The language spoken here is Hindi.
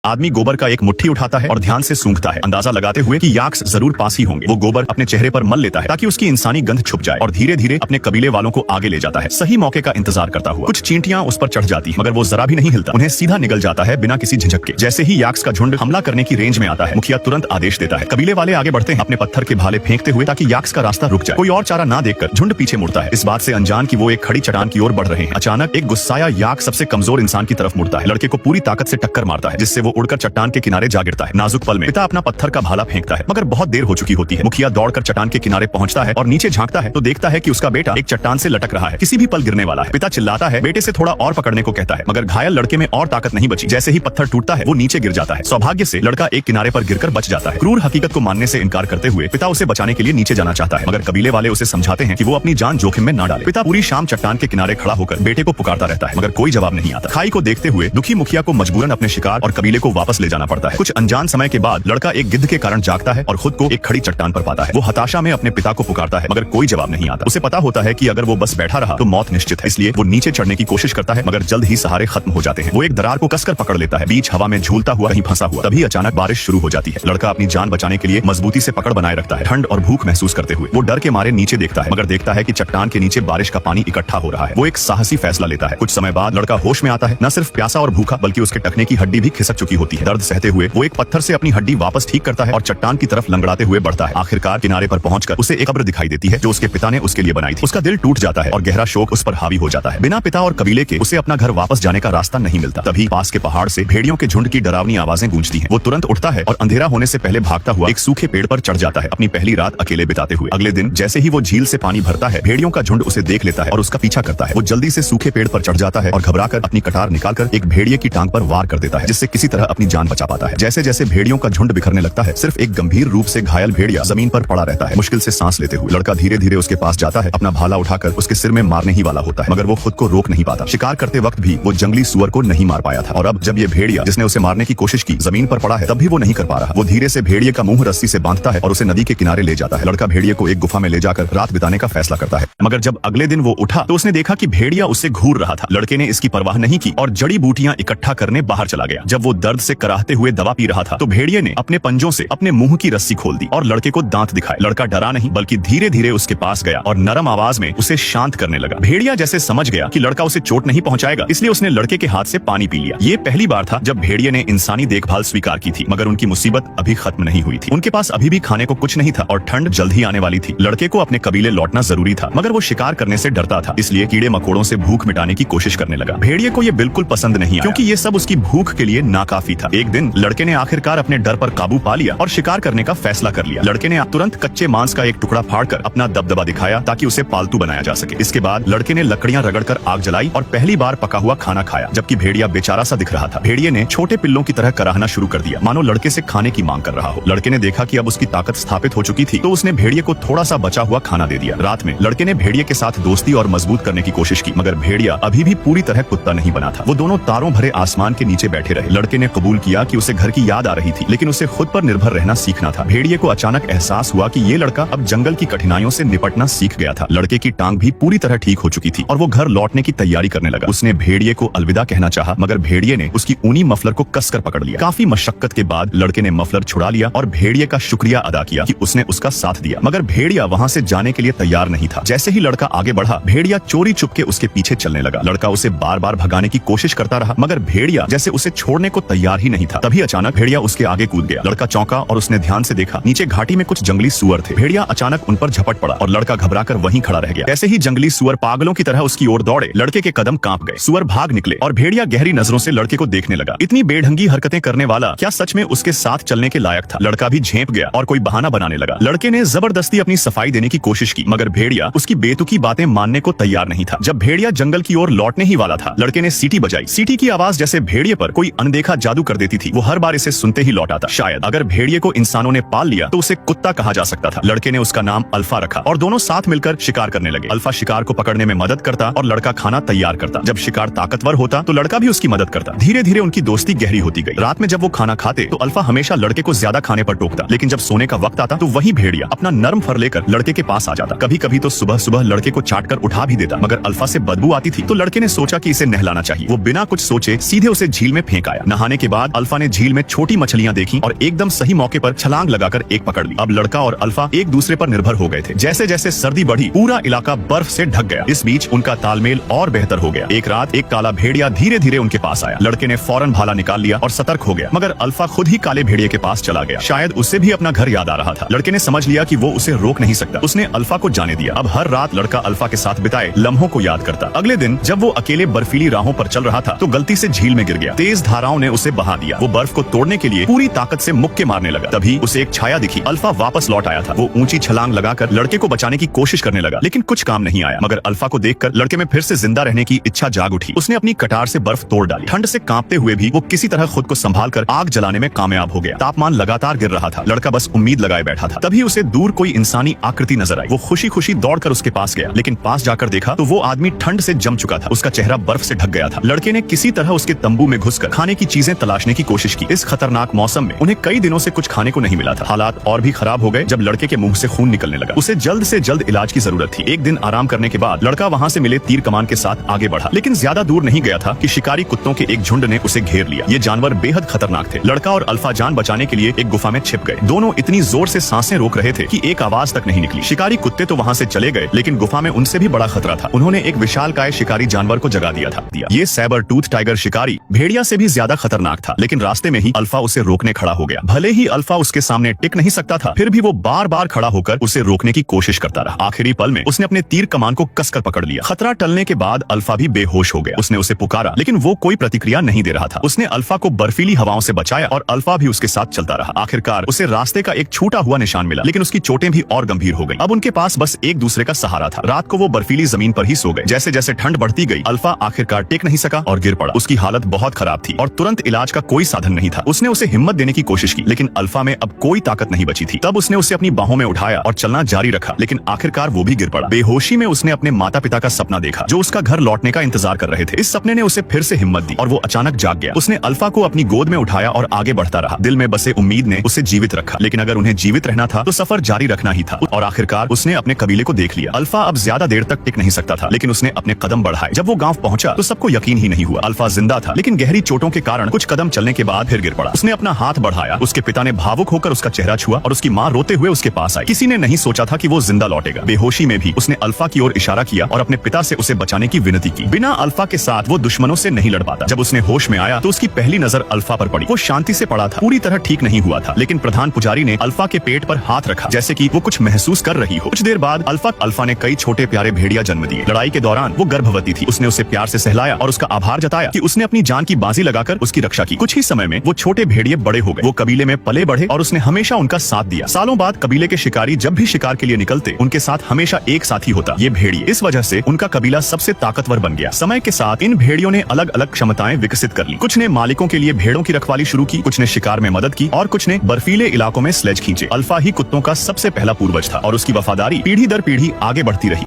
आदमी गोबर का एक मुट्ठी उठाता है और ध्यान से सूंघता है, अंदाजा लगाते हुए कि याक्स जरूर पास ही होंगे। वो गोबर अपने चेहरे पर मल लेता है ताकि उसकी इंसानी गंध छुप जाए और धीरे धीरे अपने कबीले वालों को आगे ले जाता है, सही मौके का इंतजार करता हुआ। कुछ चींटियां उस पर चढ़ जाती हैं, मगर वो जरा भी नहीं हिलता, उन्हें सीधा निगल जाता है बिना किसी झिझक के। जैसे ही याक्स का झुंड हमला करने की रेंज में आता है, मुखिया तुरंत आदेश देता है। कबीले वाले आगे बढ़ते हैं, अपने पत्थर के भाले फेंकते हुए, ताकि याक्स का रास्ता रुक जाए। कोई और चारा ना देखकर झुंड पीछे मुड़ता है, इस बात से अनजान कि वो एक खड़ी चट्टान की ओर बढ़ रहे हैं। अचानक एक गुस्साया याक्स सबसे कमजोर इंसान की तरफ मुड़ता है, लड़के को पूरी ताकत से टक्कर मारता है, जिससे वो उड़कर चट्टान के किनारे जा गिरता है। नाजुक पल में पिता अपना पत्थर का भाला फेंकता है, मगर बहुत देर हो चुकी होती है। मुखिया दौड़कर चट्टान के किनारे पहुंचता है और नीचे झांकता है तो देखता है कि उसका बेटा एक चट्टान से लटक रहा है, किसी भी पल गिरने वाला है। पिता चिल्लाता है, बेटे से थोड़ा और पकड़ने को कहता है, मगर घायल लड़के में और ताकत नहीं बची। जैसे ही पत्थर टूटता है, वो नीचे गिर जाता है। सौभाग्य से लड़का एक किनारे पर गिरकर बच जाता है। क्रूर हकीकत को मानने से इनकार करते हुए पिता उसे बचाने के लिए नीचे जाना चाहता है, मगर कबीले वाले उसे समझाते हैं कि वो अपनी जान जोखिम में न डाले। पिता पूरी शाम चट्टान के किनारे खड़ा होकर बेटे को पुकारता रहता है, मगर कोई जवाब नहीं आता। खाई को देखते हुए दुखी मुखिया को मजबूरन अपने शिकार और कबीले को वापस ले जाना पड़ता है। कुछ अनजान समय के बाद लड़का एक गिद्ध के कारण जागता है और खुद को एक खड़ी चट्टान पर पाता है। वो हताशा में अपने पिता को पुकारता है, मगर कोई जवाब नहीं आता। उसे पता होता है कि अगर वो बस बैठा रहा तो मौत निश्चित है, इसलिए वो नीचे चढ़ने की कोशिश करता है, मगर जल्द ही सहारे खत्म हो जाते हैं। वो एक दरार को कसकर पकड़ लेता है, बीच हवा में झूलता हुआ कहीं फंसा हुआ। तभी अचानक बारिश शुरू हो जाती है। लड़का अपनी जान बचाने के लिए मजबूती से पकड़ बनाए रखता है। ठंड और भूख महसूस करते हुए वो डर के मारे नीचे देखता है, मगर देखता है कि चट्टान के नीचे बारिश का पानी इकट्ठा हो रहा है। वो एक साहसी फैसला लेता है। कुछ समय बाद लड़का होश में आता है। न सिर्फ प्यासा और भूखा, बल्कि उसके टखने की हड्डी भी खिसक चुकी होती है। दर्द सहते हुए वो एक पत्थर से अपनी हड्डी वापस ठीक करता है और चट्टान की तरफ लंगड़ाते हुए बढ़ता है। आखिरकार किनारे पर पहुंचकर उसे एक कब्र दिखाई देती है जो उसके पिता ने उसके लिए बनाई थी। उसका दिल टूट जाता है और गहरा शोक उस पर हावी हो जाता है। बिना पिता और कबीले के उसे अपना घर वापस जाने का रास्ता नहीं मिलता। तभी पास के पहाड़ से भेड़ियों के झुंड की डरावनी आवाजें गूंजती हैं। वो तुरंत उठता है और अंधेरा होने से पहले भागता हुआ एक सूखे पेड़ पर चढ़ जाता है, अपनी पहली रात अकेले बिताते हुए। अगले दिन जैसे ही वो झील से पानी भरता है, भेड़ियों का झुंड उसे देख लेता है और उसका पीछा करता है। वो जल्दी से सूखे पेड़ पर चढ़ जाता है और घबराकर अपनी कटार निकालकर एक भेड़िए की टांग पर वार कर देता है, जिससे किसी तरह अपनी जान बचा पाता है। जैसे जैसे भेड़ियों का झुंड बिखरने लगता है, सिर्फ एक गंभीर रूप से घायल भेड़िया जमीन पर पड़ा रहता है, मुश्किल से सांस लेते हुए। लड़का धीरे धीरे उसके पास जाता है, अपना भाला उठाकर उसके सिर में मारने ही वाला होता है, मगर वो खुद को रोक नहीं पाता। शिकार करते वक्त भी वो जंगली सुअर को नहीं मार पाया था, और अब जब ये भेड़िया जिसने उसे मारने की कोशिश की जमीन पर पड़ा है, तब भी वो नहीं कर पा रहा। वो धीरे से भेड़िए का मुंह रस्सी से बांधता है और उसे नदी के किनारे ले जाता है। लड़का भेड़िए को एक गुफा में ले जाकर रात बिताने का फैसला करता है, मगर जब अगले दिन वो उठा तो उसने देखा कि भेड़िया उससे घूर रहा था। लड़के ने इसकी परवाह नहीं की और जड़ी बूटियां इकट्ठा करने बाहर चला गया। जब वो दर्द से कराहते हुए दवा पी रहा था तो भेड़िए ने अपने पंजों से अपने मुंह की रस्सी खोल दी और लड़के को दांत दिखाए। लड़का डरा नहीं, बल्कि धीरे धीरे उसके पास गया और नरम आवाज में उसे शांत करने लगा। भेड़िया जैसे समझ गया कि लड़का उसे चोट नहीं पहुंचाएगा, इसलिए उसने लड़के के हाथ से पानी पी लिया। ये पहली बार था जब भेड़िए ने इंसानी देखभाल स्वीकार की थी, मगर उनकी मुसीबत अभी खत्म नहीं हुई थी। उनके पास अभी भी खाने को कुछ नहीं था और ठंड जल्द ही आने वाली थी। लड़के को अपने कबीले लौटना जरूरी था, मगर वो शिकार करने से डरता था, इसलिए कीड़े मकोड़ों से भूख मिटाने की कोशिश करने लगा। भेड़िए को ये बिल्कुल पसंद नहीं आया, क्योंकि ये सब उसकी भूख के लिए नाकाफी था। एक दिन लड़के ने आखिरकार अपने डर पर काबू पा लिया और शिकार करने का फैसला कर लिया। लड़के ने तुरंत कच्चे मांस का एक टुकड़ा फाड़कर अपना दबदबा दिखाया ताकि उसे पालतू बनाया जा सके। इसके बाद लड़के ने लकड़ियां रगड़कर आग जलाई और पहली बार पका हुआ खाना खाया, जबकि भेड़िया बेचारा सा दिख रहा था। भेड़िए ने छोटे पिल्लों की तरह कराहना शुरू कर दिया, मानो लड़के से खाने की मांग कर रहा हो। लड़के ने देखा कि अब उसकी ताकत स्थापित हो चुकी थी, तो उसने भेड़िए को थोड़ा सा बचा हुआ खाना दे दिया। रात में लड़के ने भेड़िए के साथ दोस्ती और मजबूत करने की कोशिश की, मगर भेड़िया अभी भी पूरी तरह कुत्ता नहीं बना था। वो दोनों तारों भरे आसमान के नीचे बैठे रहे। लड़के ने कबूल किया कि उसे घर की याद आ रही थी, लेकिन उसे खुद पर निर्भर रहना सीखना था। भेड़िए को अचानक एहसास हुआ कि ये लड़का अब जंगल की कठिनाइयों से निपटना सीख गया था। लड़के की टांग भी पूरी तरह ठीक हो चुकी थी और वो घर लौटने की तैयारी करने लगा। उसने भेड़िए को अलविदा कहना चाहा, मगर भेड़िए ने उसकी ऊनी मफलर को कसकर पकड़ लिया। काफी मशक्कत के बाद लड़के ने मफलर छुड़ा लिया और भेड़िए का शुक्रिया अदा किया कि उसने उसका साथ दिया, मगर भेड़िया वहाँ से जाने के लिए तैयार नहीं था। जैसे ही लड़का आगे बढ़ा, भेड़िया चोरी चुपके उसके पीछे चलने लगा। लड़का उसे बार बार भगाने की कोशिश करता रहा, मगर भेड़िया जैसे उसे छोड़ने को तैयार ही नहीं था। तभी अचानक भेड़िया उसके आगे कूद गया। लड़का चौंका और उसने ध्यान से देखा, नीचे घाटी में कुछ जंगली सुअर थे। भेड़िया अचानक उन पर झपट पड़ा और लड़का घबराकर वहीं खड़ा रह गया। ऐसे ही जंगली सुअर पागलों की तरह उसकी ओर दौड़े। लड़के के कदम कांप गए, सुअर भाग निकले और भेड़िया गहरी नजरों से लड़के को देखने लगा। इतनी बेढंगी हरकतें करने वाला क्या सच में उसके साथ चलने के लायक था? लड़का भी झेप गया और कोई बहाना बनाने लगा। लड़के ने जबरदस्ती अपनी सफाई देने की कोशिश की, मगर भेड़िया उसकी बेतुकी बातें मानने को तैयार नहीं था। जब भेड़िया जंगल की ओर लौटने ही वाला था, लड़के ने सीटी बजाई। सीटी की आवाज जैसे भेड़िए पर कोई अनदेखा जादू कर देती थी। वो हर बार इसे सुनते ही लौट आता। शायद अगर भेड़िए को इंसानों ने पाल लिया तो उसे कुत्ता कहा जा सकता था। लड़के ने उसका नाम अल्फा रखा और दोनों साथ मिलकर शिकार करने लगे। अल्फा शिकार को पकड़ने में मदद करता और लड़का खाना तैयार करता। जब शिकार ताकतवर होता तो लड़का भी उसकी मदद करता। धीरे धीरे उनकी दोस्ती गहरी होती गई। रात में जब वो खाना खाते तो अल्फा हमेशा लड़के को ज्यादा खाने पर टोकता, लेकिन जब सोने का वक्त आता तो वही भेड़िया अपना नर्म फर लेकर लड़के के पास आ जाता। कभी कभी तो सुबह सुबह लड़के को चाट कर उठा भी देता, मगर अल्फा से बदबू आती थी तो लड़के ने सोचा कि इसे नहलाना चाहिए। वो बिना कुछ सोचे सीधे उसे झील में फेंक आया। नहाने जाने के बाद अल्फा ने झील में छोटी मछलियां देखी और एकदम सही मौके पर छलांग लगाकर एक पकड़ ली। अब लड़का और अल्फा एक दूसरे पर निर्भर हो गए थे। जैसे जैसे सर्दी बढ़ी पूरा इलाका बर्फ से ढक गया। इस बीच उनका तालमेल और बेहतर हो गया। एक रात एक काला भेड़िया धीरे धीरे उनके पास आया। लड़के ने फौरन भाला निकाल लिया और सतर्क हो गया, मगर अल्फा खुद ही काले भेड़िए के पास चला गया। शायद उसे भी अपना घर याद आ रहा था। लड़के ने समझ लिया कि वो उसे रोक नहीं सकता। उसने अल्फा को जाने दिया। अब हर रात लड़का अल्फा के साथ बिताए लम्हों को याद करता। अगले दिन जब वो अकेले बर्फीली राहों पर चल रहा था तो गलती से झील में गिर गया। तेज धाराओं ने उसे बहा दिया। वो बर्फ को तोड़ने के लिए पूरी ताकत से मुक्के मारने लगा। तभी उसे एक छाया दिखी। अल्फा वापस लौट आया था। वो ऊंची छलांग लगाकर लड़के को बचाने की कोशिश करने लगा, लेकिन कुछ काम नहीं आया। मगर अल्फा को देखकर लड़के में फिर से जिंदा रहने की इच्छा जाग उठी। उसने अपनी कटार से बर्फ तोड़ डाली। ठंड से कांपते हुए भी वो किसी तरह खुद को संभालकर आग जलाने में कामयाब हो गया। तापमान लगातार गिर रहा था। लड़का बस उम्मीद लगाए बैठा था। तभी उसे दूर कोई इंसानी आकृति नजर आई। वो खुशी खुशी दौड़कर उसके पास गया, लेकिन पास जाकर देखा तो वो आदमी ठंड से जम चुका था। उसका चेहरा बर्फ से ढक गया था। लड़के ने किसी तरह उसके तंबू में घुसकर खाने की चीजें तलाशने की कोशिश की। इस खतरनाक मौसम में उन्हें कई दिनों से कुछ खाने को नहीं मिला था। हालात और भी खराब हो गए जब लड़के के मुंह से खून निकलने लगा। उसे जल्द से जल्द इलाज की जरूरत थी। एक दिन आराम करने के बाद लड़का वहाँ से मिले तीर कमान के साथ आगे बढ़ा, लेकिन ज्यादा दूर नहीं गया था कि शिकारी कुत्तों के एक झुंड ने उसे घेर लिया। ये जानवर बेहद खतरनाक थे। लड़का और अल्फा जान बचाने के लिए एक गुफा में छिप गए। दोनों इतनी जोर से सांसें रोक रहे थे कि एक आवाज तक नहीं निकली। शिकारी कुत्ते तो वहाँ से चले गए, लेकिन गुफा में उनसे भी बड़ा खतरा था। उन्होंने एक विशालकाय शिकारी जानवर को जगा दिया था। ये सैबर टूथ टाइगर शिकारी भेड़िया से भी ज्यादा खतरनाक था, लेकिन रास्ते में ही अल्फा उसे रोकने खड़ा हो गया। भले ही अल्फा उसके सामने टिक नहीं सकता था, फिर भी वो बार बार खड़ा होकर उसे रोकने की कोशिश करता रहा। आखिरी पल में उसने अपने तीर कमान को कसकर पकड़ लिया। खतरा टलने के बाद अल्फा भी बेहोश हो गया। उसने उसे पुकारा, लेकिन वो कोई प्रतिक्रिया नहीं दे रहा था। उसने अल्फा को बर्फीली हवाओं से बचाया और अल्फा भी उसके साथ चलता रहा। आखिरकार उसे रास्ते का एक छूटा हुआ निशान मिला, लेकिन उसकी चोटें भी और गंभीर हो गई। अब उनके पास बस एक दूसरे का सहारा था। रात को वो बर्फीली जमीन पर ही सो गए। जैसे जैसे ठंड बढ़ती गई अल्फा आखिरकार टेक नहीं सका और गिर पड़ा। उसकी हालत बहुत खराब थी और तुरंत इलाज का कोई साधन नहीं था। उसने उसे हिम्मत देने की कोशिश की, लेकिन अल्फा में अब कोई ताकत नहीं बची थी। तब उसने उसे अपनी बाहों में उठाया और चलना जारी रखा, लेकिन आखिरकार वो भी गिर पड़ा। बेहोशी में उसने अपने माता पिता का सपना देखा, जो उसका घर लौटने का इंतजार कर रहे थे। इस सपने ने उसे फिर से हिम्मत दी और वो अचानक जाग गया। उसने अल्फा को अपनी गोद में उठाया और आगे बढ़ता रहा। दिल में बसे उम्मीद ने उसे जीवित रखा, लेकिन अगर उन्हें जीवित रहना था तो सफर जारी रखना ही था। और आखिरकार उसने अपने कबीले को देख लिया। अल्फा अब ज्यादा देर तक टिक नहीं सकता था, लेकिन उसने अपने कदम बढ़ाए। जब वो गांव पहुंचा तो सबको यकीन ही नहीं हुआ। अल्फा जिंदा था, लेकिन गहरी चोटों के कारण कुछ कदम चलने के बाद फिर गिर पड़ा। उसने अपना हाथ बढ़ाया। उसके पिता ने भावुक होकर उसका चेहरा छुआ और उसकी माँ रोते हुए उसके पास आई। किसी ने नहीं सोचा था कि वो जिंदा लौटेगा। बेहोशी में भी उसने अल्फा की ओर इशारा किया और अपने पिता से उसे बचाने की विनती की। बिना अल्फा के साथ वो दुश्मनों से नहीं लड़ पाता। जब उसने होश में आया तो उसकी पहली नजर अल्फा पर पड़ी। वो शांति से पड़ा था, पूरी तरह ठीक नहीं हुआ था, लेकिन प्रधान पुजारी ने अल्फा के पेट पर हाथ रखा, जैसे कि वो कुछ महसूस कर रही हो। कुछ देर बाद अल्फा ने कई छोटे प्यारे भेड़िया जन्म दिए। लड़ाई के दौरान वो गर्भवती थी। उसने उसे प्यार से सहलाया और उसका आभार जताया कि उसने अपनी जान की बाजी लगाकर उसकी रक्षा की। कुछ ही समय में वो छोटे भेड़िए बड़े हो गए। वो कबीले में पले बढ़े और उसने हमेशा उनका साथ दिया। सालों बाद कबीले के शिकारी जब भी शिकार के लिए निकलते, उनके साथ हमेशा एक साथी होता, ये भेड़िए। इस वजह से उनका कबीला सबसे ताकतवर बन गया। समय के साथ इन भेड़ियों ने अलग अलग क्षमताएं विकसित कर ली। कुछ ने मालिकों के लिए भेड़ों की रखवाली शुरू की, कुछ ने शिकार में मदद की और कुछ ने बर्फीले इलाकों में स्लेज खींचे। अल्फा ही कुत्तों का सबसे पहला पूर्वज था और उसकी वफादारी पीढ़ी दर पीढ़ी आगे बढ़ती रही।